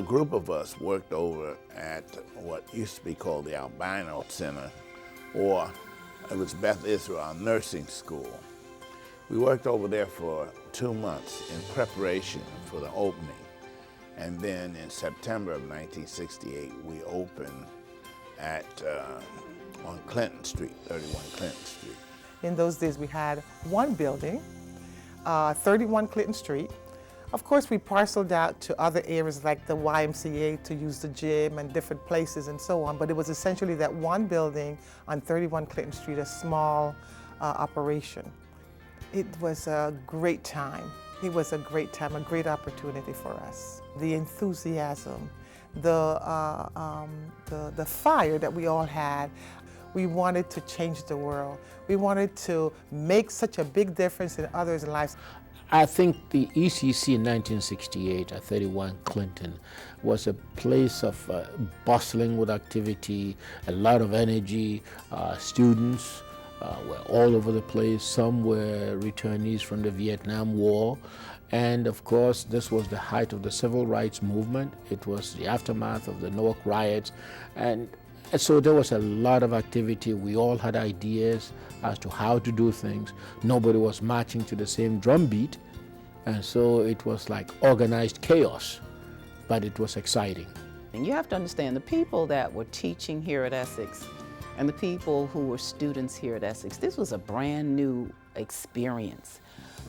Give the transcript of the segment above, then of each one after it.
a group of us worked over at what used to be called the Albino Center, or it was Beth Israel Nursing School. We worked over there for 2 months in preparation for the opening. And then in September of 1968, we opened at on Clinton Street, 31 Clinton Street. In those days, we had one building, 31 Clinton Street. Of course, we parceled out to other areas like the YMCA to use the gym and different places and so on, but it was essentially that one building on 31 Clinton Street, a small operation. It was a great time. It was a great time, a great opportunity for us. The enthusiasm, the fire that we all had. We wanted to change the world. We wanted to make such a big difference in others' lives. I think the ECC in 1968 at 31 Clinton was a place of bustling with activity, a lot of energy. Students were all over the place. Some were returnees from the Vietnam War. And of course, this was the height of the civil rights movement. It was the aftermath of the Newark riots. And so there was a lot of activity. We all had ideas as to how to do things. Nobody was marching to the same drum beat. And so it was like organized chaos, but it was exciting. And you have to understand the people that were teaching here at Essex and the people who were students here at Essex, this was a brand new experience.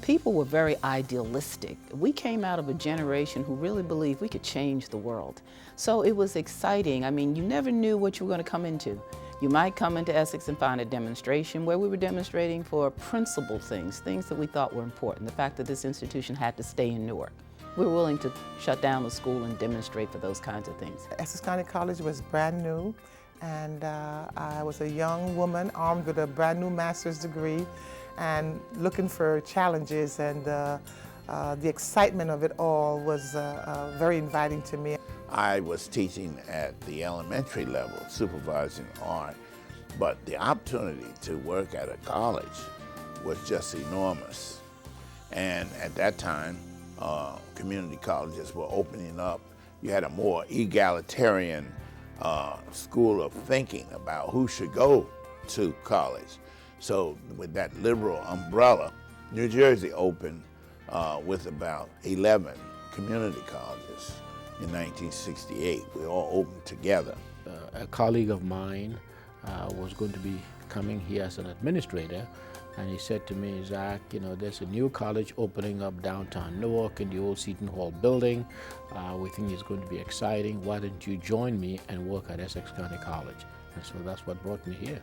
People were very idealistic. We came out of a generation who really believed we could change the world. So it was exciting. I mean, you never knew what you were going to come into. You might come into Essex and find a demonstration where we were demonstrating for principled things, things that we thought were important. The fact that this institution had to stay in Newark. We were willing to shut down the school and demonstrate for those kinds of things. Essex County College was brand new, and I was a young woman armed with a brand new master's degree and looking for challenges, and the excitement of it all was very inviting to me. I was teaching at the elementary level, supervising art, but the opportunity to work at a college was just enormous. And at that time, community colleges were opening up. You had a more egalitarian school of thinking about who should go to college. So with that liberal umbrella, New Jersey opened with about 11 community colleges in 1968. We all opened together. A colleague of mine was going to be coming here as an administrator, and he said to me, Zach, you know, there's a new college opening up downtown Newark in the old Seton Hall building. We think it's going to be exciting. Why don't you join me and work at Essex County College? And so that's what brought me here.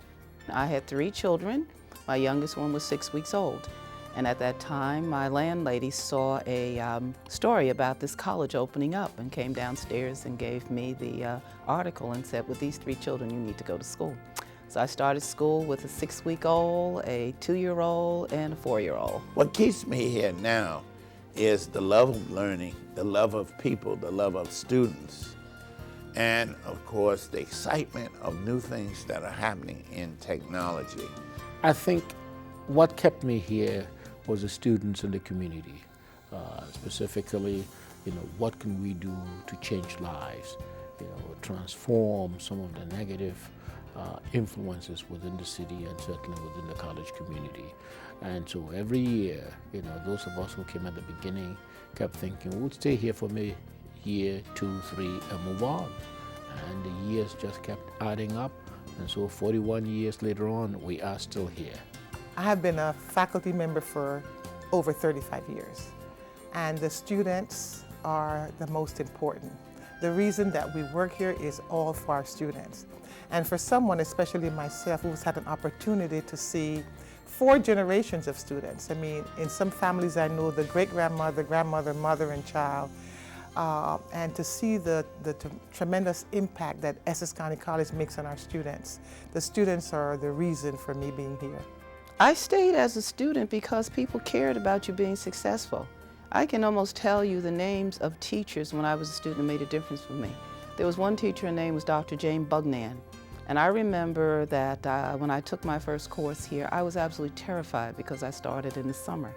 I had 3 children. My youngest one was 6 weeks old. And at that time, my landlady saw a story about this college opening up and came downstairs and gave me the article and said, with these 3 children, you need to go to school. So I started school with a 6-week-old, a 2-year-old, and a 4-year-old. What keeps me here now is the love of learning, the love of people, the love of students, and of course, the excitement of new things that are happening in technology. I think what kept me here was the students and the community. Specifically, you know, what can we do to change lives? You know, transform some of the negative influences within the city and certainly within the college community. And so every year, you know, those of us who came at the beginning kept thinking, we'll stay here for maybe year, 2, 3, and move on. And the years just kept adding up. And so 41 years later on, we are still here. I have been a faculty member for over 35 years, and the students are the most important. The reason that we work here is all for our students. And for someone, especially myself, who's had an opportunity to see 4 generations of students. I mean, in some families I know the great-grandmother, grandmother, mother, and child, and to see the tremendous impact that Essex County College makes on our students. The students are the reason for me being here. I stayed as a student because people cared about you being successful. I can almost tell you the names of teachers when I was a student who made a difference for me. There was one teacher, her name was Dr. Jane Bugnan. And I remember that when I took my first course here, I was absolutely terrified because I started in the summer.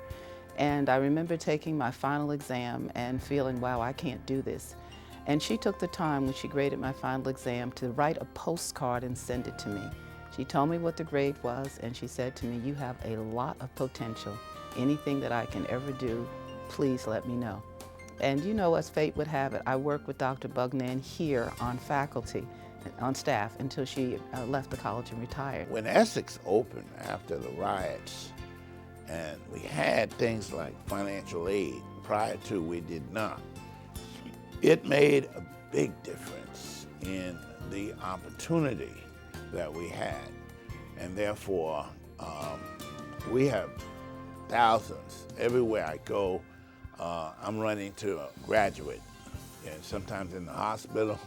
And I remember taking my final exam and feeling, wow, I can't do this. And she took the time when she graded my final exam to write a postcard and send it to me. She told me what the grade was, and she said to me, "You have a lot of potential. Anything that I can ever do, please let me know." And you know, as fate would have it, I worked with Dr. Bugnan here on faculty, on staff, until she left the college and retired. When Essex opened after the riots, and we had things like financial aid, prior to we did not, it made a big difference in the opportunity that we had. And therefore, we have thousands. Everywhere I go, I'm running to a graduate, and sometimes in the hospital,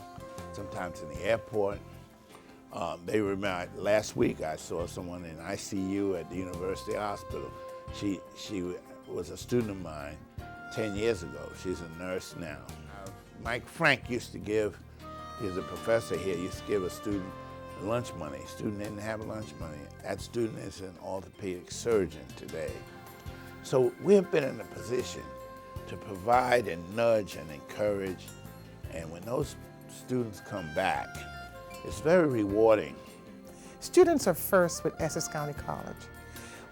sometimes in the airport. They remember last week I saw someone in ICU at the University Hospital. She was a student of mine 10 years ago. She's a nurse now. Mike Frank used to give, he was a professor here, used to give a student lunch money. Student didn't have lunch money. That student is an orthopedic surgeon today. So we have been in a position to provide and nudge and encourage, and when those students come back, it's very rewarding. Students are first with Essex County College.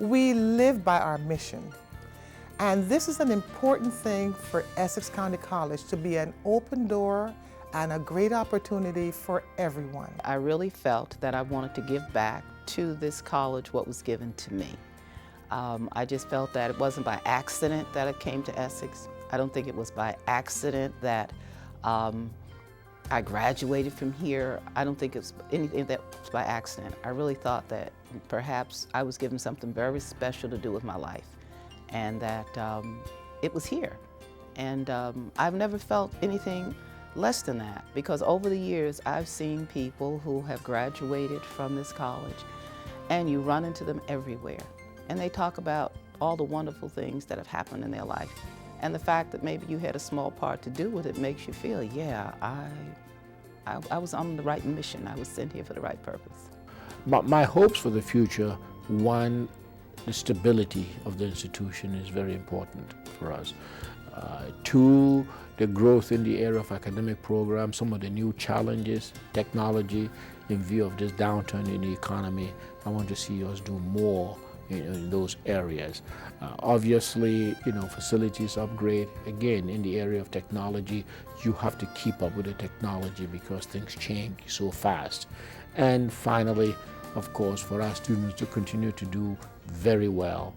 We live by our mission, and this is an important thing for Essex County College to be an open door and a great opportunity for everyone. I really felt that I wanted to give back to this college what was given to me. I just felt that it wasn't by accident that I came to Essex. I don't think it was by accident that I graduated from here. I don't think it's anything that was by accident. I really thought that perhaps I was given something very special to do with my life, and that it was here. And I've never felt anything less than that, because over the years I've seen people who have graduated from this college, and you run into them everywhere, and they talk about all the wonderful things that have happened in their life. And the fact that maybe you had a small part to do with it makes you feel, yeah, I was on the right mission. I was sent here for the right purpose. But my hopes for the future, one, the stability of the institution is very important for us. Two, the growth in the area of academic programs, some of the new challenges, technology, in view of this downturn in the economy. I want to see us do more in those areas. Obviously, facilities upgrade. Again, in the area of technology, you have to keep up with the technology because things change so fast. And finally, of course, for our students to continue to do very well,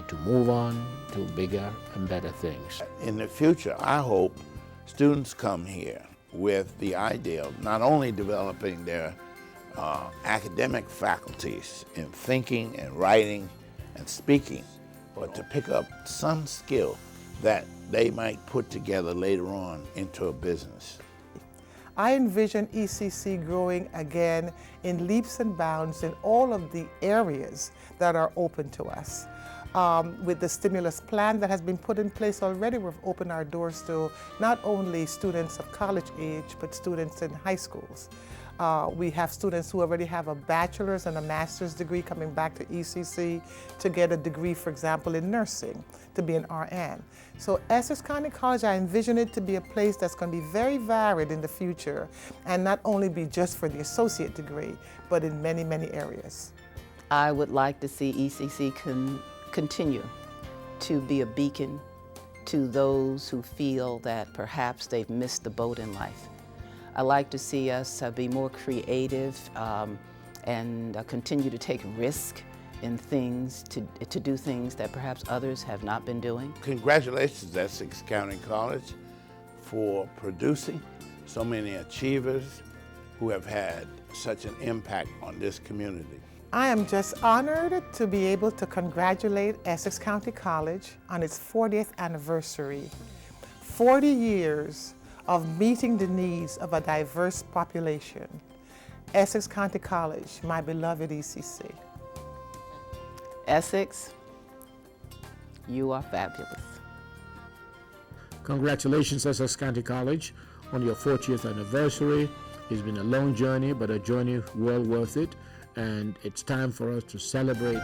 to move on to bigger and better things. In the future, I hope students come here with the idea of not only developing their academic faculties in thinking and writing and speaking, but to pick up some skill that they might put together later on into a business. I envision ECC growing again in leaps and bounds in all of the areas that are open to us. With the stimulus plan that has been put in place already, we've opened our doors to not only students of college age, but students in high schools. We have students who already have a bachelor's and a master's degree coming back to ECC to get a degree, for example, in nursing, to be an RN. So Essex County College, I envision it to be a place that's going to be very varied in the future, and not only be just for the associate degree, but in many, many areas. I would like to see ECC continue to be a beacon to those who feel that perhaps they've missed the boat in life. I like to see us be more creative and continue to take risk in things, to do things that perhaps others have not been doing. Congratulations, Essex County College, for producing so many achievers who have had such an impact on this community. I am just honored to be able to congratulate Essex County College on its 40th anniversary. 40 years of meeting the needs of a diverse population. Essex County College, my beloved ECC. Essex, you are fabulous. Congratulations, Essex County College, on your 40th anniversary. It's been a long journey, but a journey well worth it, and it's time for us to celebrate.